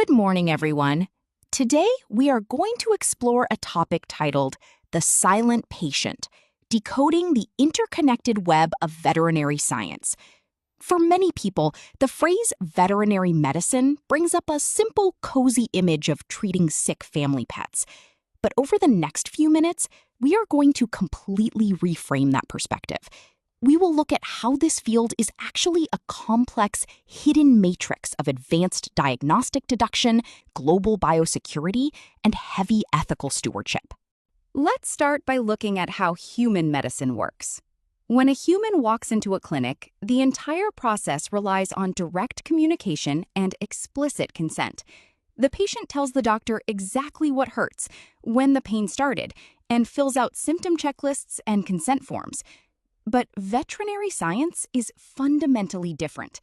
Good morning, everyone. Today, we are going to explore a topic titled The Silent Patient, Decoding the Interconnected Web of Veterinary Science. For many people, the phrase veterinary medicine brings up a simple, cozy image of treating sick family pets. But over the next few minutes, we are going to completely reframe that perspective. We will look at how this field is actually a complex, hidden matrix of advanced diagnostic deduction, global biosecurity, and heavy ethical stewardship. Let's start by looking at how human medicine works. When a human walks into a clinic, the entire process relies on direct communication and explicit consent. The patient tells the doctor exactly what hurts, when the pain started, and fills out symptom checklists and consent forms. But veterinary science is fundamentally different.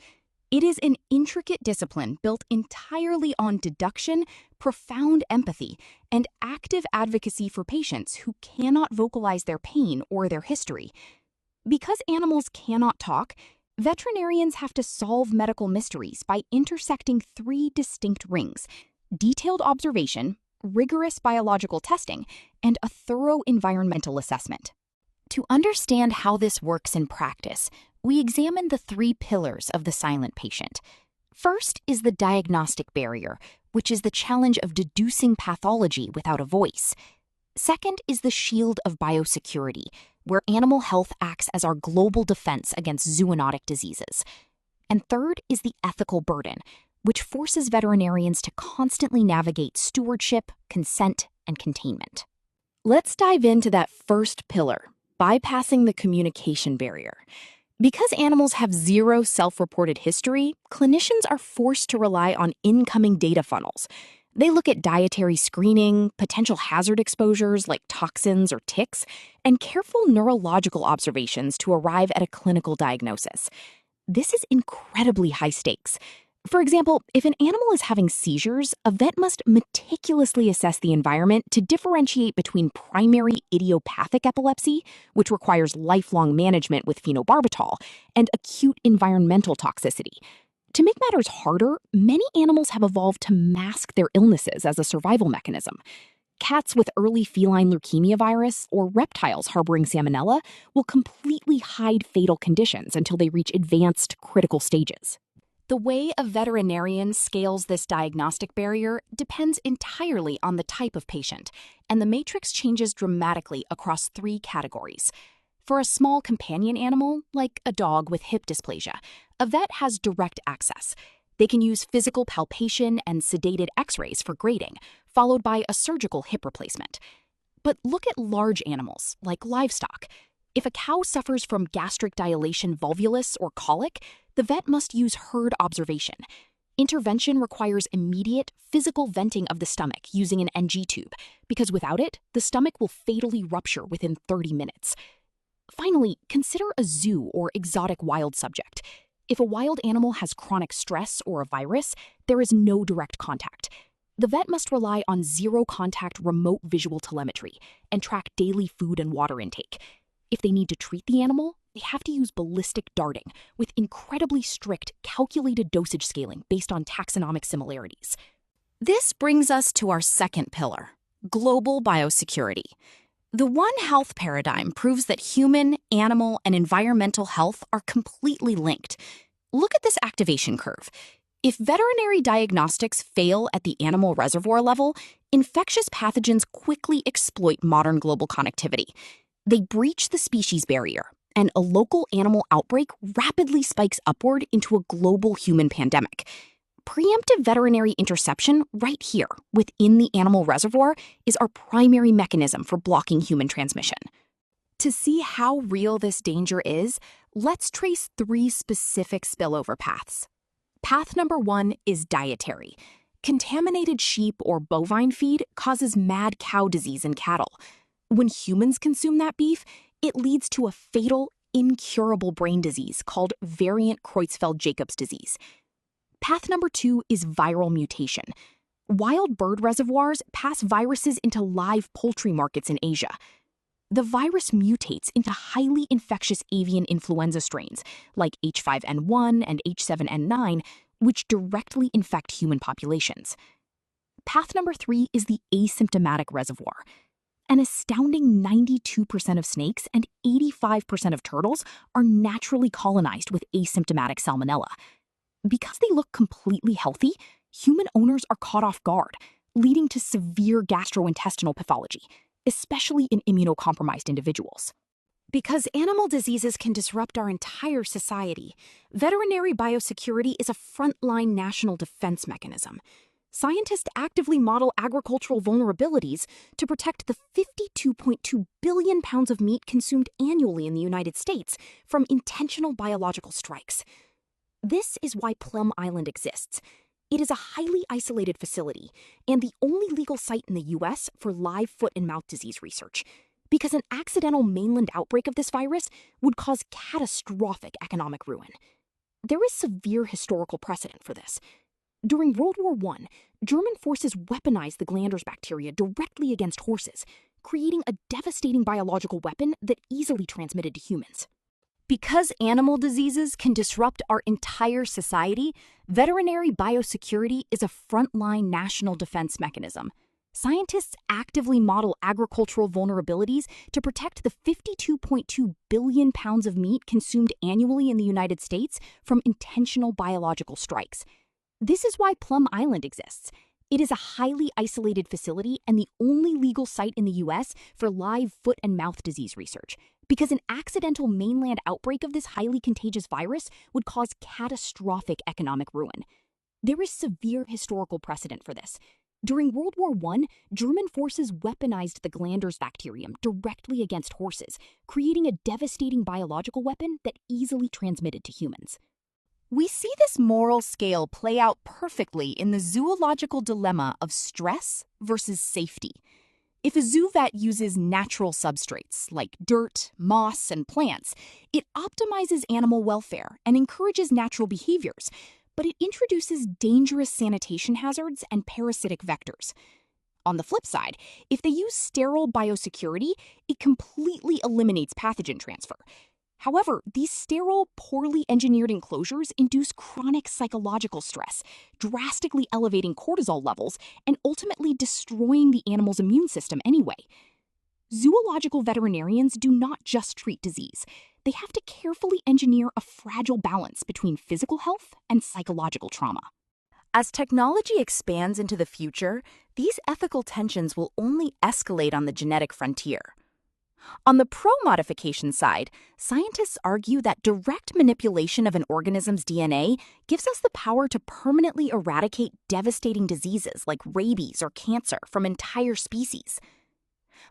It is an intricate discipline built entirely on deduction, profound empathy, and active advocacy for patients who cannot vocalize their pain or their history. Because animals cannot talk, veterinarians have to solve medical mysteries by intersecting three distinct rings: detailed observation, rigorous biological testing, and a thorough environmental assessment. To understand how this works in practice, we examine the three pillars of the silent patient. First is the diagnostic barrier, which is the challenge of deducing pathology without a voice. Second is the shield of biosecurity, where animal health acts as our global defense against zoonotic diseases. And third is the ethical burden, which forces veterinarians to constantly navigate stewardship, consent, and containment. Let's dive into that first pillar: bypassing the communication barrier. Because animals have zero self-reported history, clinicians are forced to rely on incoming data funnels. They look at dietary screening, potential hazard exposures like toxins or ticks, and careful neurological observations to arrive at a clinical diagnosis. This is incredibly high stakes. For example, if an animal is having seizures, a vet must meticulously assess the environment to differentiate between primary idiopathic epilepsy, which requires lifelong management with phenobarbital, and acute environmental toxicity. To make matters harder, many animals have evolved to mask their illnesses as a survival mechanism. Cats with early feline leukemia virus or reptiles harboring salmonella will completely hide fatal conditions until they reach advanced critical stages. The way a veterinarian scales this diagnostic barrier depends entirely on the type of patient, and the matrix changes dramatically across three categories. For a small companion animal, like a dog with hip dysplasia, a vet has direct access. They can use physical palpation and sedated x-rays for grading, followed by a surgical hip replacement. But look at large animals, like livestock. If a cow suffers from gastric dilation volvulus or colic, the vet must use herd observation. Intervention requires immediate physical venting of the stomach using an NG tube, because without it, the stomach will fatally rupture within 30 minutes. Finally, consider a zoo or exotic wild subject. If a wild animal has chronic stress or a virus, there is no direct contact. The vet must rely on zero-contact remote visual telemetry and track daily food and water intake. If they need to treat the animal, they have to use ballistic darting with incredibly strict, calculated dosage scaling based on taxonomic similarities. This brings us to our second pillar: global biosecurity. The One Health paradigm proves that human, animal, and environmental health are completely linked. Look at this activation curve. If veterinary diagnostics fail at the animal reservoir level, infectious pathogens quickly exploit modern global connectivity. They breach the species barrier, and a local animal outbreak rapidly spikes upward into a global human pandemic. Preemptive veterinary interception right here, within the animal reservoir, is our primary mechanism for blocking human transmission. To see how real this danger is, let's trace three specific spillover paths. Path number 1 is dietary. Contaminated sheep or bovine feed causes mad cow disease in cattle. When humans consume that beef, it leads to a fatal, incurable brain disease called variant Creutzfeldt-Jacobs disease. Path number 2 is viral mutation. Wild bird reservoirs pass viruses into live poultry markets in Asia. The virus mutates into highly infectious avian influenza strains like H5N1 and H7N9, which directly infect human populations. Path number 3 is the asymptomatic reservoir. An astounding 92% of snakes and 85% of turtles are naturally colonized with asymptomatic salmonella. Because they look completely healthy, human owners are caught off guard, leading to severe gastrointestinal pathology, especially in immunocompromised individuals. Because animal diseases can disrupt our entire society, veterinary biosecurity is a frontline national defense mechanism. Scientists actively model agricultural vulnerabilities to protect the 52.2 billion pounds of meat consumed annually in the United States from intentional biological strikes. This is why Plum Island exists. It is a highly isolated facility and the only legal site in the U.S. for live foot and mouth disease research, because an accidental mainland outbreak of this virus would cause catastrophic economic ruin. There is severe historical precedent for this. During World War I, German forces weaponized the glanders bacteria directly against horses, creating a devastating biological weapon that easily transmitted to humans. Because animal diseases can disrupt our entire society, veterinary biosecurity is a frontline national defense mechanism. Scientists actively model agricultural vulnerabilities to protect the 52.2 billion pounds of meat consumed annually in the United States from intentional biological strikes. This is why Plum Island exists. It is a highly isolated facility and the only legal site in the U.S. for live foot and mouth disease research, because an accidental mainland outbreak of this highly contagious virus would cause catastrophic economic ruin. There is severe historical precedent for this. During World War I, German forces weaponized the glanders bacterium directly against horses, creating a devastating biological weapon that easily transmitted to humans. We see this moral scale play out perfectly in the zoological dilemma of stress versus safety. If a zoo vet uses natural substrates like dirt, moss, and plants, it optimizes animal welfare and encourages natural behaviors, but it introduces dangerous sanitation hazards and parasitic vectors. On the flip side, if they use sterile biosecurity, it completely eliminates pathogen transfer. However, these sterile, poorly engineered enclosures induce chronic psychological stress, drastically elevating cortisol levels and ultimately destroying the animal's immune system anyway. Zoological veterinarians do not just treat disease. They have to carefully engineer a fragile balance between physical health and psychological trauma. As technology expands into the future, these ethical tensions will only escalate on the genetic frontier. On the pro-modification side, scientists argue that direct manipulation of an organism's DNA gives us the power to permanently eradicate devastating diseases like rabies or cancer from entire species.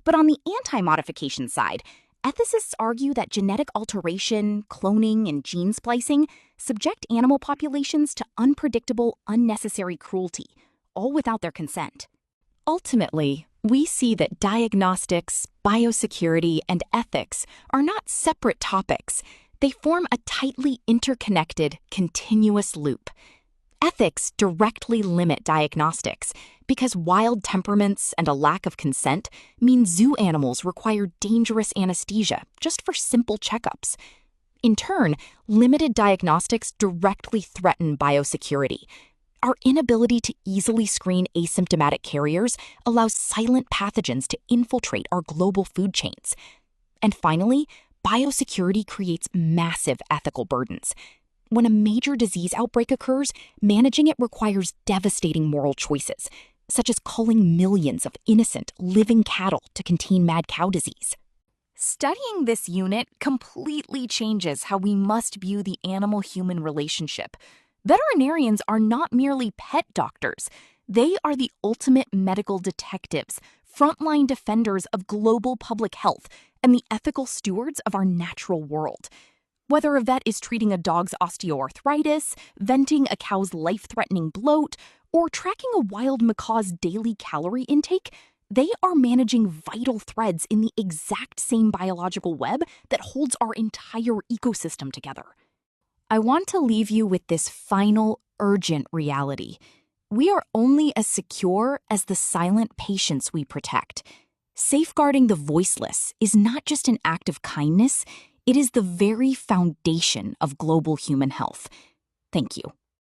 But on the anti-modification side, ethicists argue that genetic alteration, cloning, and gene splicing subject animal populations to unpredictable, unnecessary cruelty, all without their consent. Ultimately, we see that diagnostics, biosecurity, and ethics are not separate topics. They form a tightly interconnected, continuous loop. Ethics directly limit diagnostics because wild temperaments and a lack of consent mean zoo animals require dangerous anesthesia just for simple checkups. In turn, limited diagnostics directly threaten biosecurity. Our inability to easily screen asymptomatic carriers allows silent pathogens to infiltrate our global food chains. And finally, biosecurity creates massive ethical burdens. When a major disease outbreak occurs, managing it requires devastating moral choices, such as culling millions of innocent, living cattle to contain mad cow disease. Studying this unit completely changes how we must view the animal-human relationship. Veterinarians are not merely pet doctors. They are the ultimate medical detectives, frontline defenders of global public health, and the ethical stewards of our natural world. Whether a vet is treating a dog's osteoarthritis, venting a cow's life-threatening bloat, or tracking a wild macaw's daily calorie intake, they are managing vital threads in the exact same biological web that holds our entire ecosystem together. I want to leave you with this final, urgent reality. We are only as secure as the silent patients we protect. Safeguarding the voiceless is not just an act of kindness, it is the very foundation of global human health. Thank you.